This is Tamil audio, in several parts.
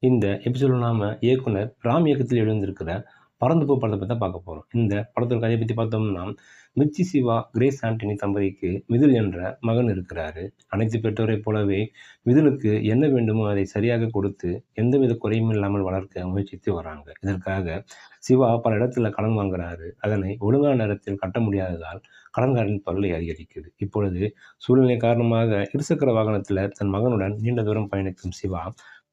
இந்த எபிசோட்ல நாம இயக்குனர் ராம் இயக்கத்தில் எழுந்திருக்கிற பறந்து போ படத்தை பத்தி தான் பார்க்க போறோம். இந்த படத்தோட கதையை பத்தி பார்த்தோம்னா, மிர்ச்சி சிவா, கிரேஸ் ஆண்டனி தம்பதிக்கு மிதுல் என்ற மகன் இருக்கிறாரு. அனைத்து பெற்றோரைப் போலவே மிதுலுக்கு என்ன வேண்டுமோ அதை சரியாக கொடுத்து எந்தவித குறையும் இல்லாமல் வளர்க்க முயற்சித்து வராங்க. இதற்காக சிவா பல இடத்துல கடன் வாங்குறாரு. அதனை ஒழுங்கான நேரத்தில் கட்ட முடியாததால் கடன்காரரின் தொல்லை அதிகரிக்குது. இப்பொழுது சூழ்நிலை காரணமாக இருசக்கர வாகனத்துல தன் மகனுடன் நீண்ட தூரம் பயணிக்கும் சிவா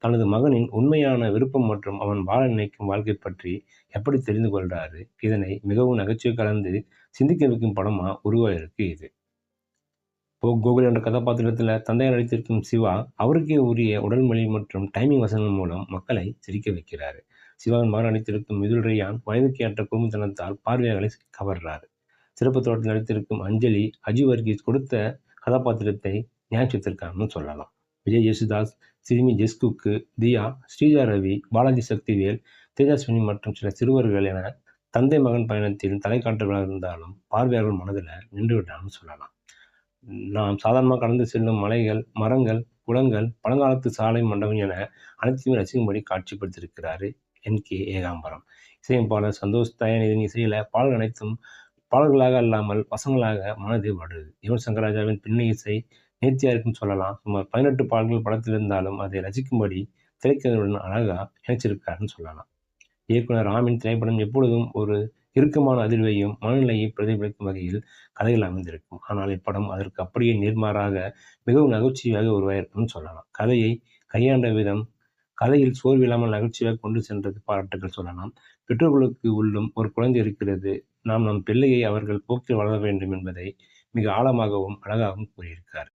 தனது மகனின் உண்மையான விருப்பம் மற்றும் அவன் வாழ நினைக்கும் வாழ்க்கை பற்றி எப்படி தெரிந்து கொள்றாரு. இதனை மிகவும் நகைச்சுவை கலந்து சிந்திக்க வைக்கும் படமா உருவாயிருக்கு இது. கோகுல் என்ற கதாபாத்திரத்துல தந்தையார் நடித்திருக்கும் சிவா அவருக்கே உரிய உடல் மொழி மற்றும் டைமிங் வசனங்கள் மூலம் மக்களை சிரிக்க வைக்கிறாரு. சிவாவின் மகன் நடித்திருக்கும் மிதுல் ரேயான் வயதுக்கு ஏற்ற குறும்புத்தனத்தால் பார்வையாளர்களை கவர்றாரு. சிறப்பு தோட்டத்தில் நடித்திருக்கும் அஞ்சலி அஜு வர்கீஸ் கொடுத்த கதாபாத்திரத்தை நியாயத்திற்கான சொல்லலாம். விஜய் யேசுதாஸ், சிறுமி ஜெஸ்குக்கு, தியா, ஸ்ரீஜா ரவி, பாலாஜி சக்திவேல், தேஜஸ்வினி மற்றும் சில சிறுவர்கள் என தந்தை மகன் பயணத்தில் தலைக்காட்டர்களாக இருந்தாலும் பார்வையாளர்கள் மனதில் நின்று விட்டான்னு சொல்லலாம். நாம் சாதாரணமாக கடந்து செல்லும் மலைகள், மரங்கள், குளங்கள், பழங்காலத்து சாலை மண்டபம் என அனைத்தையுமே ரசிக்கும்படி காட்சிப்படுத்தியிருக்கிறாரு என்.கே. ஏகாம்பரம். இசையமைப்பாளர் சந்தோஷ் தயாநிதியின் இசையில பாடல்கள் அனைத்தும் பாடல்களாக அல்லாமல் வசனங்களாக மனதை வருடுது. யுவன் சங்கர் ராஜாவின் பின்னணி இசை நேர்த்தியா இருக்குன்னு சொல்லலாம். சுமார் 18 பாடல்கள் படத்தில் இருந்தாலும் அதை ரசிக்கும்படி திரைக்கதையுடன் அழகா இணைச்சிருக்காருன்னு சொல்லலாம். இயக்குனர் ராமின் திரைப்படம் எப்பொழுதும் ஒரு இறுக்கமான அதிர்வையும் மனநிலையை பிரதிபலிக்கும் வகையில் கதைகள் அமைந்திருக்கும். ஆனால் இப்படம் அதற்கு அப்படியே நேர்மாறாக மிகவும் நகைச்சுவையாக உருவாயிருக்கும்னு சொல்லலாம். கதையை கையாண்ட விதம் கதையில் சோர்வில்லாமல் நகைச்சுவையாக கொண்டு சென்றது பாராட்டுகள் சொல்லலாம். பெற்றோர்களுக்கு உள்ளும் ஒரு குழந்தை இருக்கிறது, நாம் நம் பிள்ளையை அவர்கள் போக்கில் வளர வேண்டும் என்பதை மிக ஆழமாகவும் அழகாகவும் கூறியிருக்கார்.